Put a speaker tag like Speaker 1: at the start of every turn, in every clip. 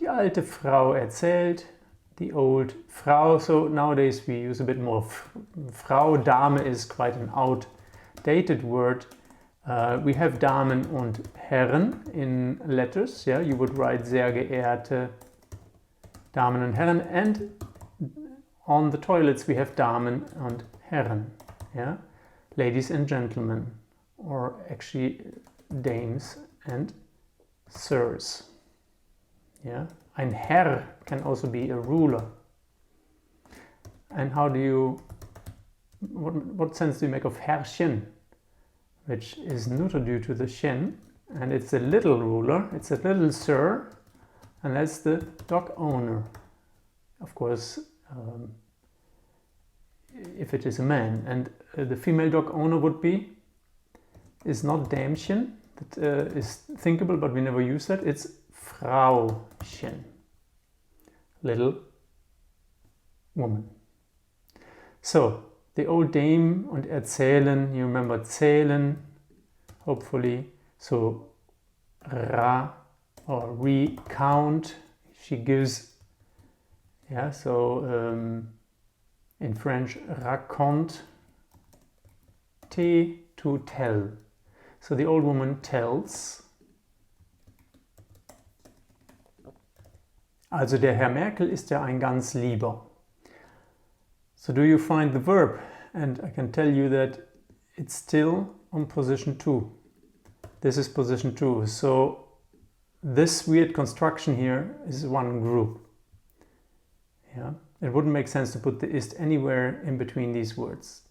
Speaker 1: Die alte Frau erzählt. The old Frau. So nowadays we use a bit more Frau. Dame is quite an outdated word. We have Damen und Herren in letters. Yeah, you would write sehr geehrte Damen und Herren, and on the toilets we have Damen und Herren. Yeah, ladies and gentlemen, or actually dames and sirs. Yeah, ein Herr can also be a ruler. And how do you, what sense do you make of Herrchen, which is neuter due to the Chen, and it's a little ruler, it's a little sir, and that's the dog owner. Of course, if it is a man, and the female dog owner would be, is not Dämchen, that is thinkable, but we never use that, it's Frauchen, little woman. So, the old dame und erzählen, you remember zählen, hopefully. So, or recount, she gives, yeah, so in French, raconte, to tell. So the old woman tells. Also der Herr Merkel ist ja ein ganz lieber. So do you find the verb? And I can tell you that it's still on position 2. This is position 2. So this weird construction here is one group. Yeah, it wouldn't make sense to put the ist anywhere in between these words.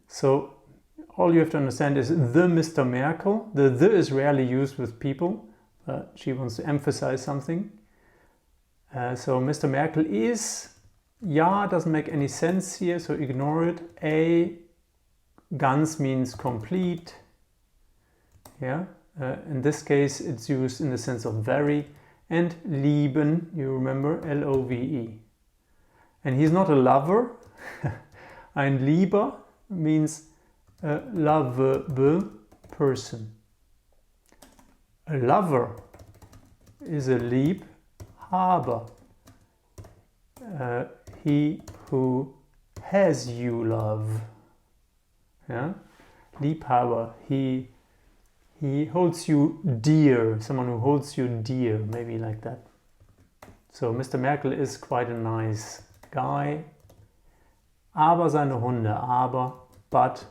Speaker 1: So all you have to understand is the Mr. Merkel. The is rarely used with people. She wants to emphasize something. So Mr. Merkel is, ja, doesn't make any sense here, so ignore it. A, ganz means complete. Yeah, in this case it's used in the sense of very. And lieben, you remember, L-O-V-E. And he's not a lover. Ein Lieber means a lovable person. A lover is a Liebhaber. He who has you love. Yeah? Liebhaber, he holds you dear, someone who holds you dear, maybe like that. So Mr. Merkel is quite a nice guy. Aber seine Hunde, but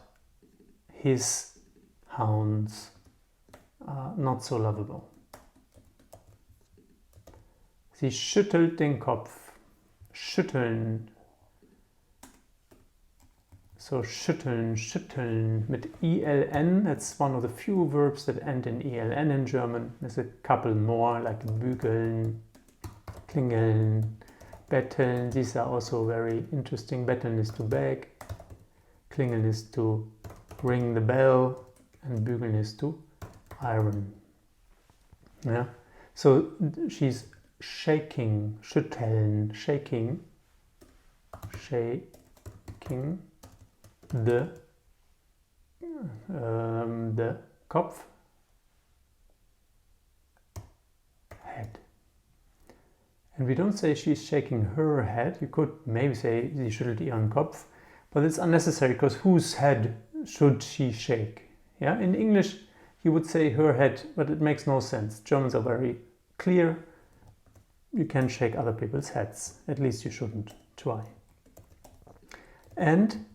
Speaker 1: his hounds are not so lovable. Sie schüttelt den Kopf. Schütteln. So schütteln, schütteln mit ELN. That's one of the few verbs that end in ELN in German. There's a couple more like bügeln, klingeln, betteln. These are also very interesting. Betteln is to beg. Klingeln is to ring the bell. And bügeln is to iron. Yeah. So she's shaking, schütteln, shaking the Kopf, head. And we don't say she's shaking her head. You could maybe say sie schüttelt ihren Kopf, but it's unnecessary because whose head should she shake? Yeah, in English you would say her head, but it makes no sense. Germans are very clear. You can shake other people's heads. At least you shouldn't try. And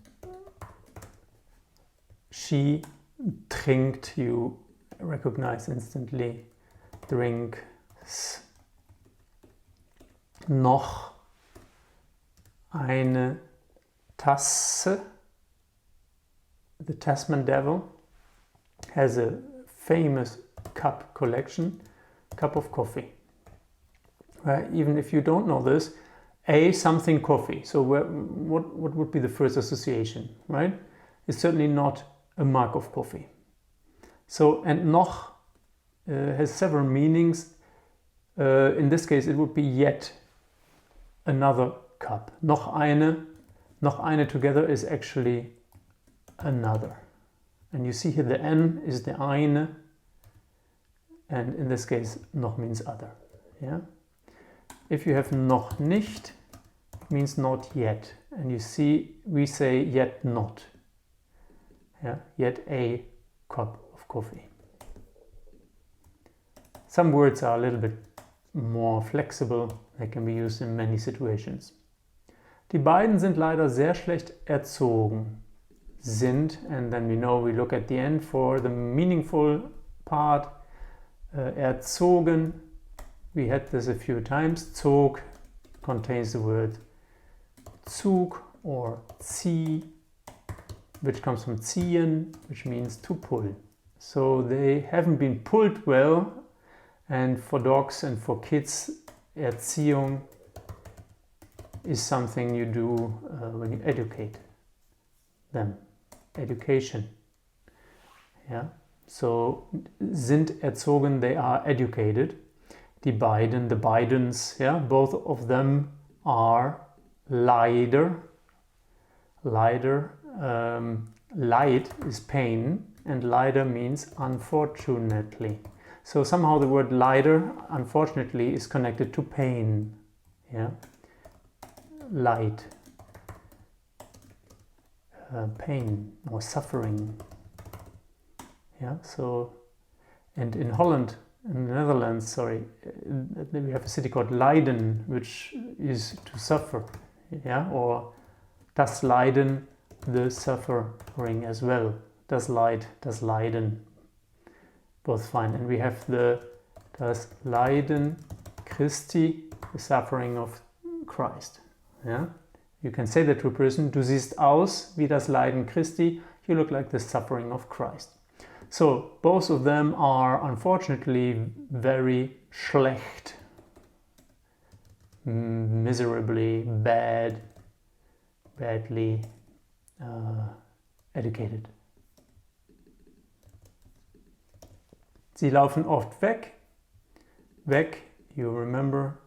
Speaker 1: she trinkt, you recognize instantly, drinks. Noch eine Tasse. The Tasman Devil has a famous cup collection, cup of coffee. Even if you don't know this, a something coffee. So what would be the first association, right? It's certainly not a mug of coffee. So, and noch has several meanings. In this case, it would be yet another cup. Noch eine together is actually another. And you see here the N is the eine, and in this case, noch means other. Yeah. If you have noch nicht, it means not yet. And you see, we say yet not. Yeah, yet a cup of coffee. Some words are a little bit more flexible. They can be used in many situations. Die beiden sind leider sehr schlecht erzogen. Sind, and then we know we look at the end for the meaningful part. Erzogen, we had this a few times. Zog contains the word Zug or zieh, which comes from ziehen, which means to pull. So they haven't been pulled well, and for dogs and for kids, Erziehung is something you do when you educate them. Education. Yeah. So sind erzogen, they are educated. Die beiden, the beidens, yeah, both of them are leider. Leider, leid is pain, and leider means unfortunately. So somehow the word leider, unfortunately, is connected to pain. Yeah, leid, pain or suffering. Yeah, so, and in Holland, in the Netherlands, sorry, we have a city called Leiden, which is to suffer, yeah, or das Leiden, the suffering as well. Das Leid, das Leiden, both fine. And we have das Leiden Christi, the suffering of Christ. Yeah, you can say that to a person, du siehst aus wie das Leiden Christi, you look like the suffering of Christ. So both of them are unfortunately very schlecht, miserably, badly educated. Sie laufen oft weg. Weg, you remember,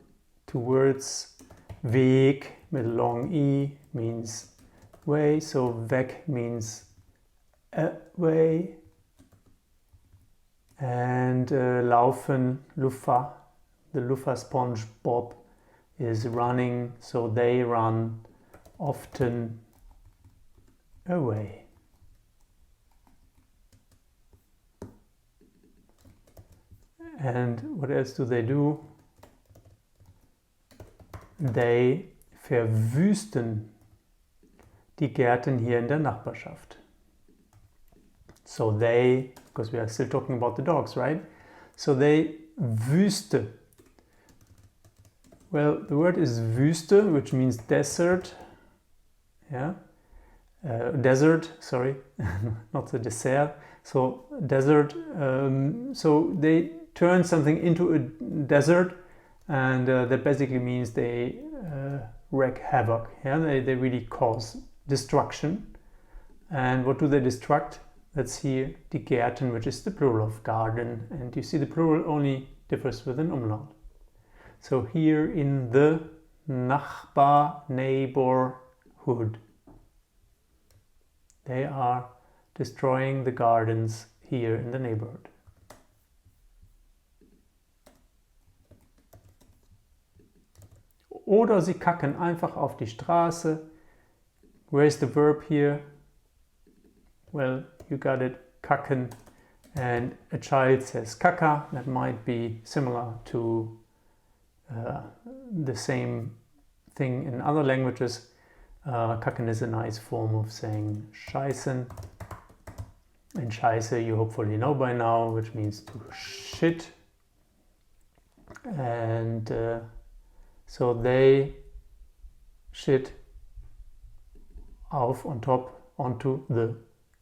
Speaker 1: two words. Weg with a long E means way, so weg means way. And laufen, Luffa, the Luffa SpongeBob is running, so they run often away. And what else do? They verwüsten die Gärten hier in der Nachbarschaft. So they, because we are still talking about the dogs, right? So they Wüste. Well, the word is Wüste, which means desert. Yeah, desert. Sorry, not the dessert. So desert. So they turn something into a desert, and that basically means they wreak havoc. Yeah, they really cause destruction. And what do they destruct? That's here die Gärten, which is the plural of garden, and you see the plural only differs with an umlaut. So here in the neighborhood, they are destroying the gardens here in the neighborhood. Oder sie kacken einfach auf die Straße. Where's the verb here? Well, you got it, kacken, and a child says kaka. That might be similar to the same thing in other languages. Kacken is a nice form of saying scheißen, and scheiße you hopefully know by now, which means to shit. And so they shit auf, on top, onto the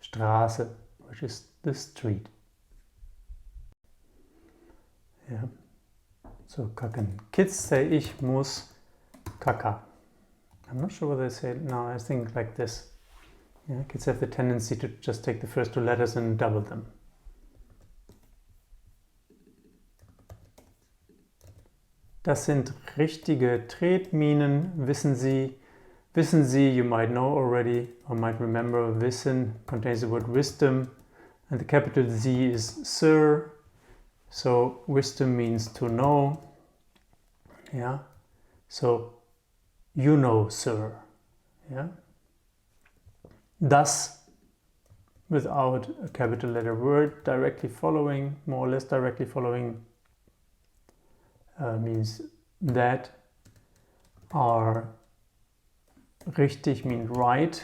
Speaker 1: Straße, which is the street. Yeah. So kacken. Kids say ich muss kaka. I'm not sure what they say now. I think like this. Yeah, kids have the tendency to just take the first two letters and double them. Das sind richtige Tretminen, wissen Sie. Wissen Sie, you might know already, or might remember. Wissen contains the word wisdom, and the capital Z is Sir. So wisdom means to know. Yeah. So, you know, sir. Yeah. Das, without a capital letter word, directly following, more or less directly following, means that. Are richtig mean right,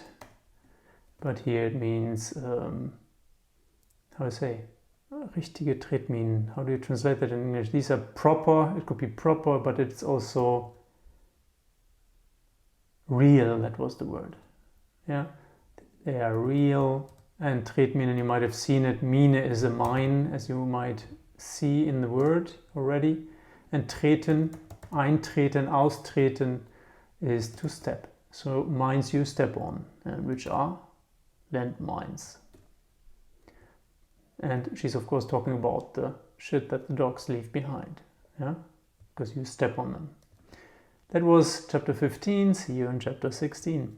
Speaker 1: but here it means, how to say, richtige Tretminen. How do you translate that in English? These are proper, it could be proper, but it's also real, that was the word. Yeah, they are real. And Tretminen, you might have seen it, Mine is a mine, as you might see in the word already. And treten, eintreten, austreten is to step. So mines you step on, which are landmines. And she's of course talking about the shit that the dogs leave behind, yeah, because you step on them. That was chapter 15. See you in chapter 16.